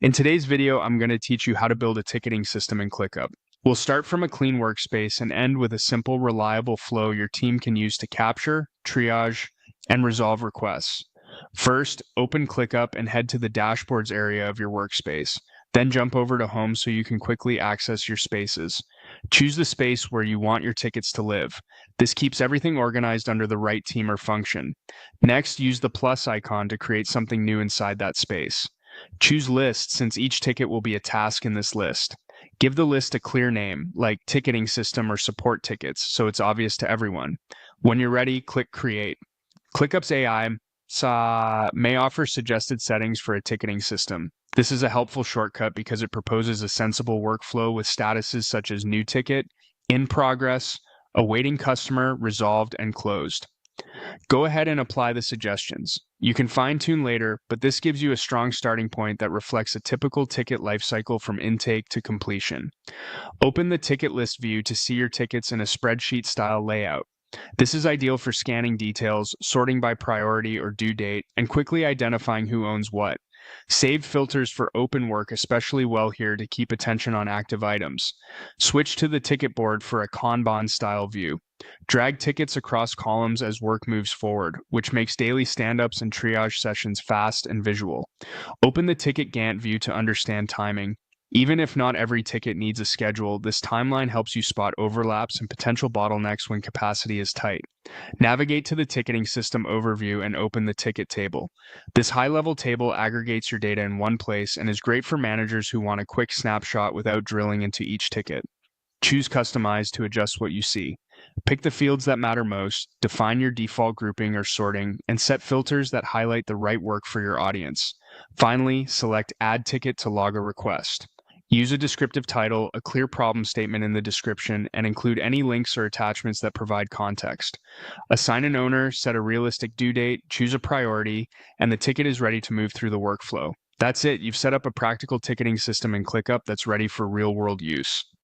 In today's video, I'm going to teach you how to build a ticketing system in Clickup. We'll start from a clean workspace and end with a simple, reliable flow your team can use to capture, triage, and resolve requests. First, open Clickup and head to the dashboards area of your workspace. Then jump over to Home so you can quickly access your spaces. Choose the space where you want your tickets to live. This keeps everything organized under the right team or function. Next, use the plus icon to create something new inside that space. Choose List since each ticket will be a task in this list. Give the list a clear name, like ticketing system or support tickets, so it's obvious to everyone. When you're ready, click Create. ClickUp's AI may offer suggested settings for a ticketing system. This is a helpful shortcut because it proposes a sensible workflow with statuses such as new ticket, in progress, awaiting customer, resolved, and closed. Go ahead and apply the suggestions. You can fine-tune later, but this gives you a strong starting point that reflects a typical ticket lifecycle from intake to completion. Open the ticket list view to see your tickets in a spreadsheet-style layout. This is ideal for scanning details, sorting by priority or due date, and quickly identifying who owns what. Saved filters for open work especially well here to keep attention on active items. Switch to the ticket board for a Kanban-style view. Drag tickets across columns as work moves forward, which makes daily stand-ups and triage sessions fast and visual. Open the ticket Gantt view to understand timing. Even if not every ticket needs a schedule, this timeline helps you spot overlaps and potential bottlenecks when capacity is tight. Navigate to the ticketing system overview and open the ticket table. This high-level table aggregates your data in one place and is great for managers who want a quick snapshot without drilling into each ticket. Choose Customize to adjust what you see. Pick the fields that matter most, define your default grouping or sorting, and set filters that highlight the right work for your audience. Finally, select Add Ticket to log a request. Use a descriptive title, a clear problem statement in the description, and include any links or attachments that provide context. Assign an owner, set a realistic due date, choose a priority, and the ticket is ready to move through the workflow. That's it. You've set up a practical ticketing system in ClickUp that's ready for real-world use.